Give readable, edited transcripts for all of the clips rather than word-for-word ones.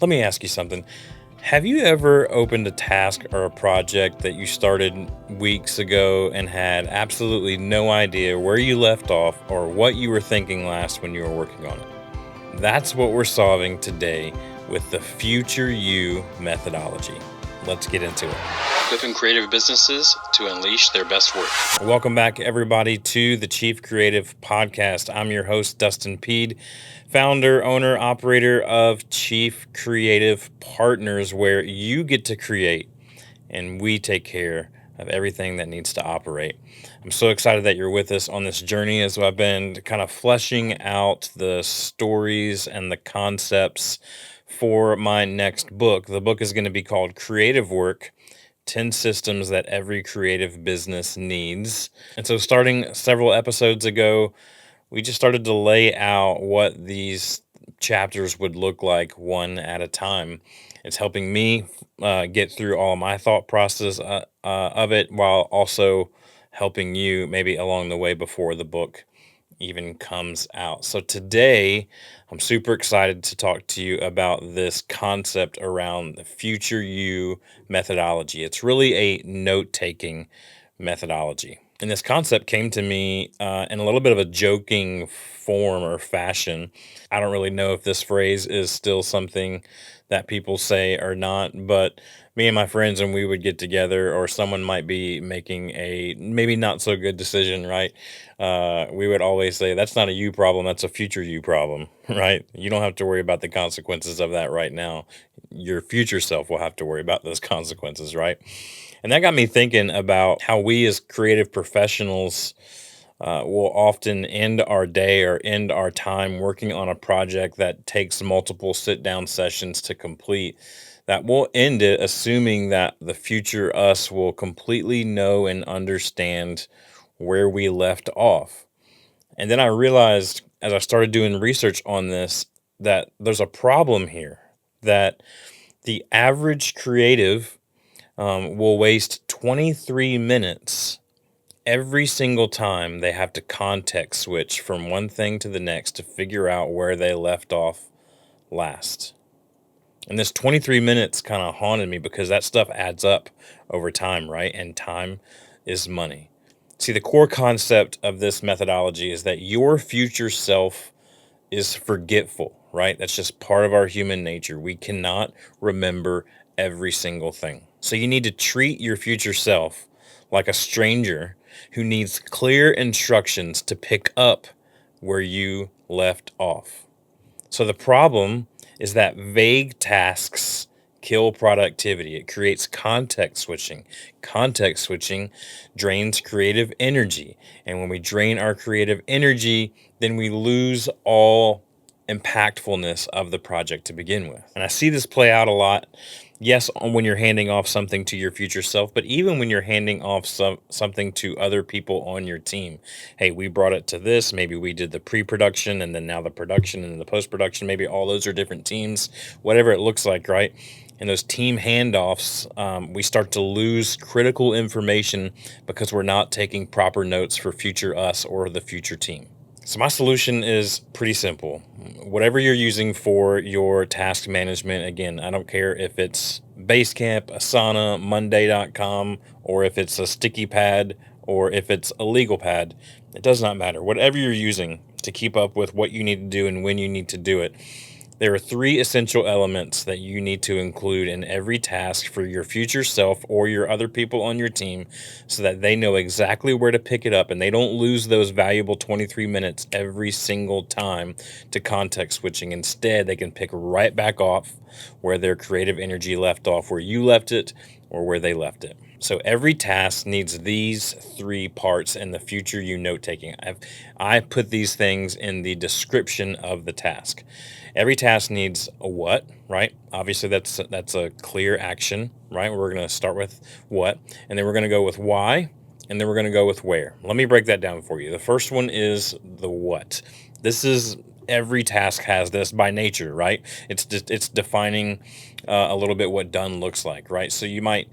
Let me ask you something. Have you ever opened a task or a project that you started weeks ago and had absolutely no idea where you left off or what you were thinking last when you were working on it? That's what we're solving today with the Future You methodology. Let's get into it. Equipping creative businesses to unleash their best work. Welcome back, everybody, to the Chief Creative Podcast. I'm your host, Dustin Pead, founder, owner, operator of Chief Creative Partners, where you get to create and we take care of everything that needs to operate. I'm so excited that you're with us on this journey as I've been kind of fleshing out the stories and the concepts for my next book. The book is going to be called Creative Work: 10 systems that every creative business needs. And so, starting several episodes ago, we just started to lay out what these chapters would look like one at a time. It's helping me get through all my thought process of it, while also helping you maybe along the way before the book even comes out. So today, I'm super excited to talk to you about this concept around the Future You methodology. It's really a note-taking methodology. And this concept came to me in a little bit of a joking form or fashion. I don't really know if this phrase is still something that people say or not, but me and my friends, and we would get together, or someone might be making a maybe not so good decision, right? We would always say, that's not a you problem, that's a future you problem, right? You don't have to worry about the consequences of that right now. Your future self will have to worry about those consequences, right? And that got me thinking about how we as creative professionals will often end our day or end our time working on a project that takes multiple sit down sessions to complete. That we'll end it assuming that the future us will completely know and understand where we left off. And then I realized as I started doing research on this that there's a problem here, that the average creative will waste 23 minutes every single time they have to context switch from one thing to the next to figure out where they left off last. And this 23 minutes kind of haunted me because that stuff adds up over time, right? And time is money. See, the core concept of this methodology is that your future self is forgetful, right? That's just part of our human nature. We cannot remember every single thing. So you need to treat your future self like a stranger who needs clear instructions to pick up where you left off. So the problem is that vague tasks kill productivity. It creates context switching. Context switching drains creative energy. And when we drain our creative energy, then we lose all impactfulness of the project to begin with. And I see this play out a lot. Yes, when you're handing off something to your future self, but even when you're handing off something to other people on your team. Hey, we brought it to this. Maybe we did the pre-production and then now the production and the post-production. Maybe all those are different teams, whatever it looks like, right? In those team handoffs, we start to lose critical information because we're not taking proper notes for future us or the future team. So my solution is pretty simple. Whatever you're using for your task management, again, I don't care if it's Basecamp, Asana, Monday.com, or if it's a sticky pad, or if it's a legal pad, it does not matter. Whatever you're using to keep up with what you need to do and when you need to do it, there are 3 essential elements that you need to include in every task for your future self or your other people on your team so that they know exactly where to pick it up and they don't lose those valuable 23 minutes every single time to context switching. Instead, they can pick right back off where their creative energy left off, where you left it or where they left it. So every task needs these 3 parts in the Future You note taking. I put these things in the description of the task. Every task needs a what, right? Obviously, that's a clear action, right? We're going to start with what, and then we're going to go with why, and then we're going to go with where. Let me break that down for you. The first one is the what. This is every task has this by nature, right? It's defining a little bit what done looks like, right? So you might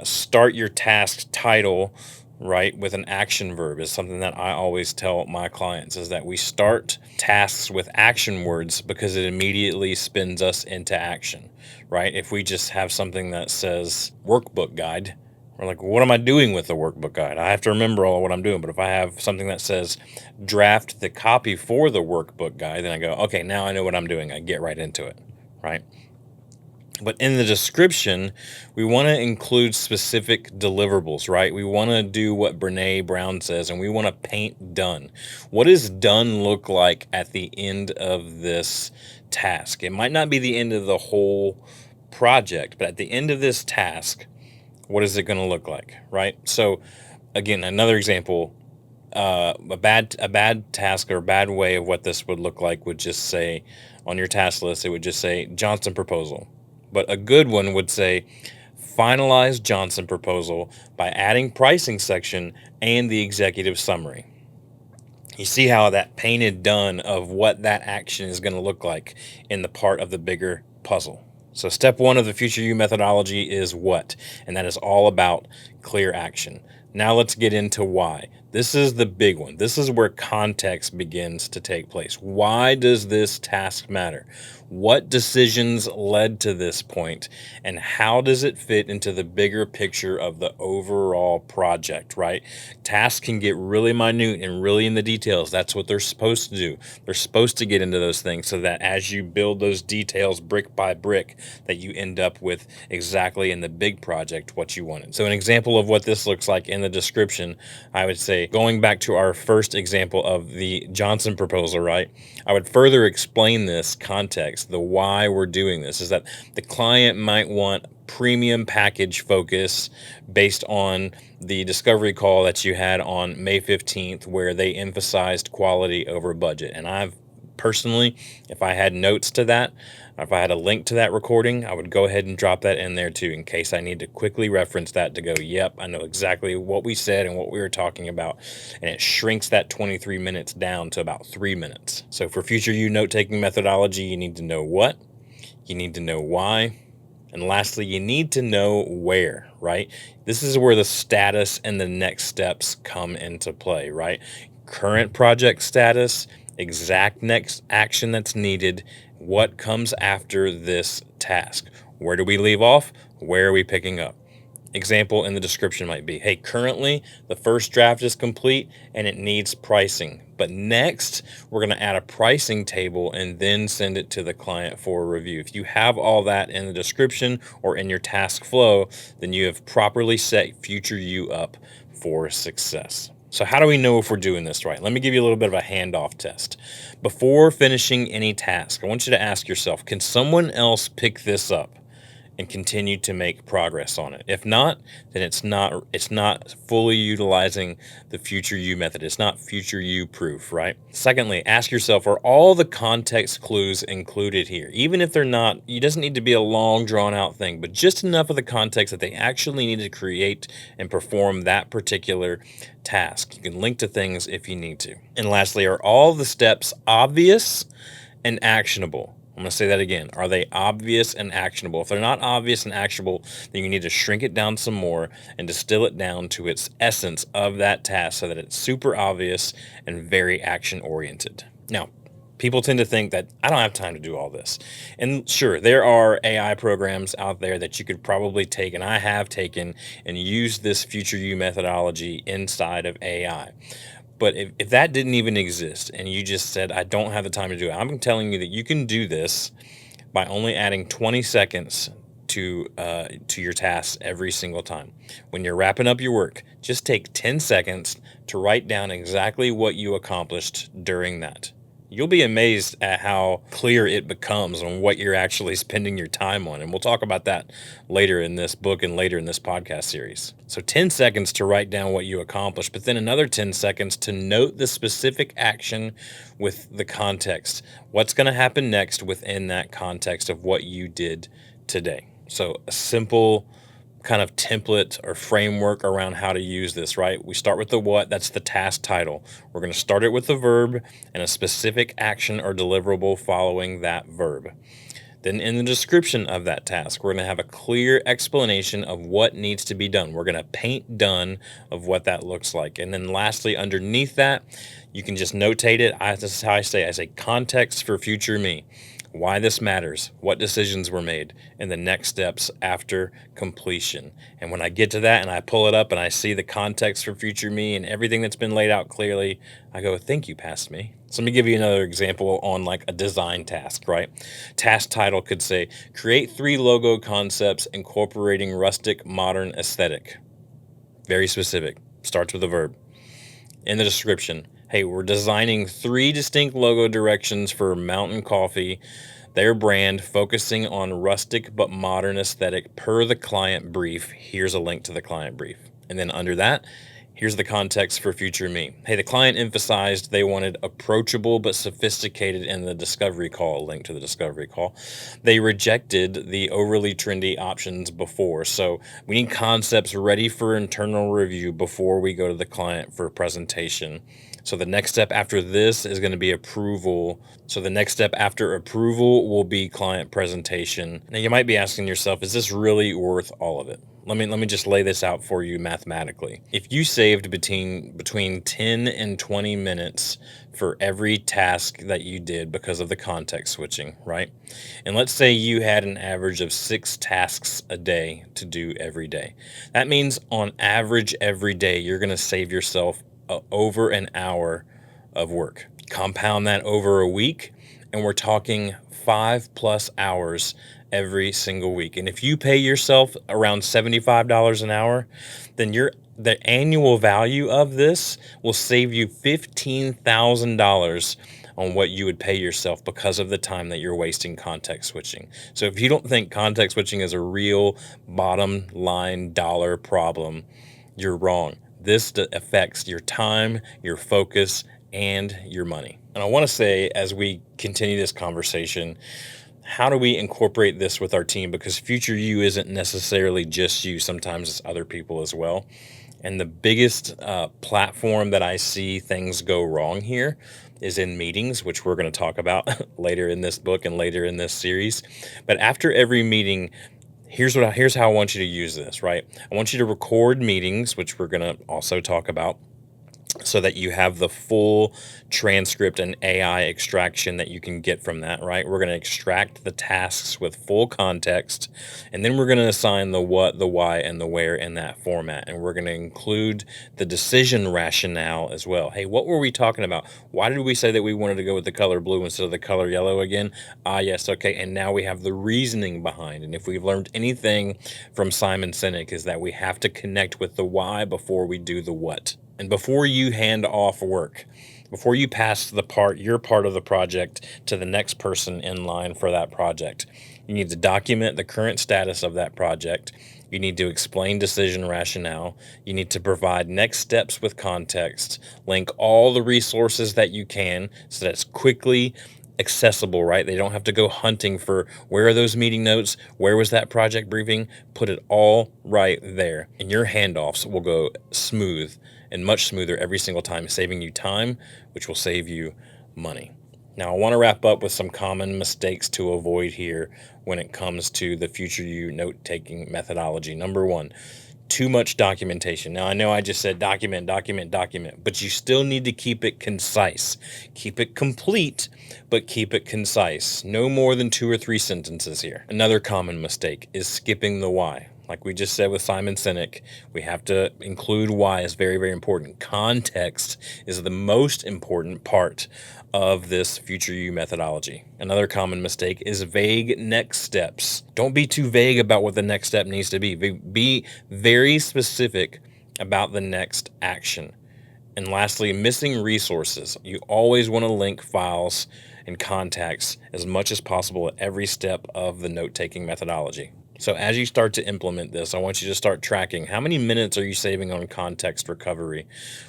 start your task title right, with an action verb is something that I always tell my clients, is that we start tasks with action words because it immediately spins us into action, right? If we just have something that says workbook guide, we're like, what am I doing with the workbook guide? I have to remember all of what I'm doing. But if I have something that says draft the copy for the workbook guide, then I go, okay, now I know what I'm doing. I get right into it, right? But in the description, we want to include specific deliverables, right? We want to do what Brene Brown says, and we want to paint done. What does done look like at the end of this task? It might not be the end of the whole project, but at the end of this task, what is it going to look like, right? So, again, another example. A bad task or a bad way of what this would look like would just say on your task list, it would just say Johnson proposal. But a good one would say finalize Johnson proposal by adding pricing section and the executive summary. You see how that painted done of what that action is going to look like in the part of the bigger puzzle. So step one of the Future You methodology is what? And that is all about clear action. Now let's get into why. This is the big one. This is where context begins to take place. Why does this task matter? What decisions led to this point, and how does it fit into the bigger picture of the overall project, right? Tasks can get really minute and really in the details. That's what they're supposed to do. They're supposed to get into those things so that as you build those details brick by brick, that you end up with exactly in the big project what you wanted. So an example of what this looks like in the description, I would say, going back to our first example of the Johnson proposal, right? I would further explain this context, the why we're doing this, is that the client might want premium package focus based on the discovery call that you had on May 15th, where they emphasized quality over budget. And I've personally, if I had notes to that, if I had a link to that recording, I would go ahead and drop that in there too, in case I need to quickly reference that to go, yep, I know exactly what we said and what we were talking about. And it shrinks that 23 minutes down to about 3 minutes. So for Future You note-taking methodology, you need to know what, you need to know why, and lastly, you need to know where, right? This is where the status and the next steps come into play, right? Current project status, exact next action that's needed, what comes after this task. Where do we leave off? Where are we picking up? Example in the description might be, hey, currently the first draft is complete and it needs pricing. But next, we're going to add a pricing table and then send it to the client for a review. If you have all that in the description or in your task flow, then you have properly set Future You up for success. So how do we know if we're doing this right? Let me give you a little bit of a handoff test. Before finishing any task, I want you to ask yourself, can someone else pick this up and continue to make progress on it? If not, then it's not fully utilizing the Future You method. It's not Future You proof, right? Secondly, ask yourself, are all the context clues included here? Even if they're not, it doesn't need to be a long drawn out thing, but just enough of the context that they actually need to create and perform that particular task. You can link to things if you need to. And lastly, are all the steps obvious and actionable? I'm going to say that again. Are they obvious and actionable? If they're not obvious and actionable, then you need to shrink it down some more and distill it down to its essence of that task so that it's super obvious and very action oriented. Now, people tend to think that I don't have time to do all this. And sure, there are AI programs out there that you could probably take, and I have taken, and use this Future You methodology inside of AI. But if that didn't even exist and you just said, I don't have the time to do it, I'm telling you that you can do this by only adding 20 seconds to your tasks every single time. When you're wrapping up your work, just take 10 seconds to write down exactly what you accomplished during that. You'll be amazed at how clear it becomes on what you're actually spending your time on. And we'll talk about that later in this book and later in this podcast series. So 10 seconds to write down what you accomplished, but then another 10 seconds to note the specific action with the context. What's going to happen next within that context of what you did today? So a simple kind of template or framework around how to use this, right? We start with the what, that's the task title. We're going to start it with the verb and a specific action or deliverable following that verb. Then in the description of that task, we're going to have a clear explanation of what needs to be done. We're going to paint done of what that looks like. And then lastly, underneath that, you can just notate it. This is how I say context for future me. Why this matters, what decisions were made, and the next steps after completion. And when I get to that and I pull it up and I see the context for future me and everything that's been laid out clearly, I go, thank you, past me. So let me give you another example on like a design task, right? Task title could say, create 3 logo concepts incorporating rustic modern aesthetic. Very specific, starts with a verb. In the description, hey, we're designing 3 distinct logo directions for Mountain Coffee, their brand, focusing on rustic but modern aesthetic per the client brief. Here's a link to the client brief. And then under that, here's the context for future me. Hey, the client emphasized they wanted approachable but sophisticated in the discovery call, link to the discovery call. They rejected the overly trendy options before. So we need concepts ready for internal review before we go to the client for presentation. So the next step after this is going to be approval. So the next step after approval will be client presentation. Now you might be asking yourself, is this really worth all of it? Let me just lay this out for you mathematically. If you saved between 10 and 20 minutes for every task that you did because of the context switching, right? And let's say you had an average of 6 tasks a day to do every day. That means on average every day, you're going to save yourself over an hour of work. Compound that over a week, and we're talking 5+ hours every single week. And if you pay yourself around $75 an hour, then the annual value of this will save you $15,000 on what you would pay yourself because of the time that you're wasting context switching. So if you don't think context switching is a real bottom line dollar problem, you're wrong. This affects your time, your focus, and your money. And I want to say, as we continue this conversation, how do we incorporate this with our team? Because future you isn't necessarily just you. Sometimes it's other people as well. And the biggest platform that I see things go wrong here is in meetings, which we're going to talk about later in this book and later in this series. But after every meeting, here's how I want you to use this, right? I want you to record meetings, which we're going to also talk about, so that you have the full transcript and AI extraction that you can get from that, right? We're going to extract the tasks with full context, and then we're going to assign the what, the why, and the where in that format. And we're going to include the decision rationale as well. Hey, what were we talking about? Why did we say that we wanted to go with the color blue instead of the color yellow again? Yes, okay. And now we have the reasoning behind. And if we've learned anything from Simon Sinek, is that we have to connect with the why before we do the what. And before you hand off work, before you pass your part of the project to the next person in line for that project, you need to document the current status of that project. You need to explain decision rationale. You need to provide next steps with context, link all the resources that you can so that it's quickly accessible, right? They don't have to go hunting for where are those meeting notes? Where was that project briefing? Put it all right there. And your handoffs will go smooth and much smoother every single time, saving you time, which will save you money. Now, I want to wrap up with some common mistakes to avoid here when it comes to the future you note-taking methodology. Number 1, too much documentation. Now, I know I just said document, but you still need to keep it concise. Keep it complete, but keep it concise. No more than 2 or 3 sentences here. Another common mistake is skipping the why. Like we just said with Simon Sinek, we have to include why is very, very important. Context is the most important part of this future you methodology. Another common mistake is vague next steps. Don't be too vague about what the next step needs to be. Be very specific about the next action. And lastly, missing resources. You always want to link files and contacts as much as possible at every step of the note-taking methodology. So as you start to implement this, I want you to start tracking how many minutes are you saving on context recovery?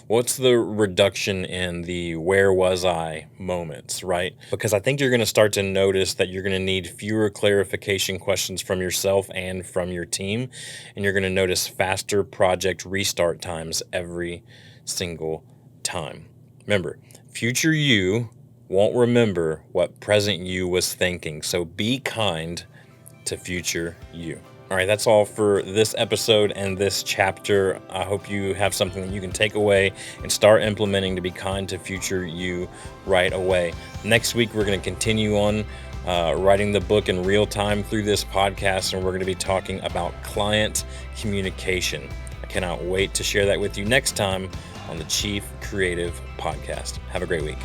What's the reduction in the where was I moments, right? Because I think you're going to start to notice that you're going to need fewer clarification questions from yourself and from your team. And you're going to notice faster project restart times every single time. Remember, future you won't remember what present you was thinking. So be kind to future you. All right, that's all for this episode and this chapter. I hope you have something that you can take away and start implementing to be kind to future you right away. Next week, we're going to continue on writing the book in real time through this podcast, and we're going to be talking about client communication. I cannot wait to share that with you next time on the Chief Creative Podcast. Have a great week.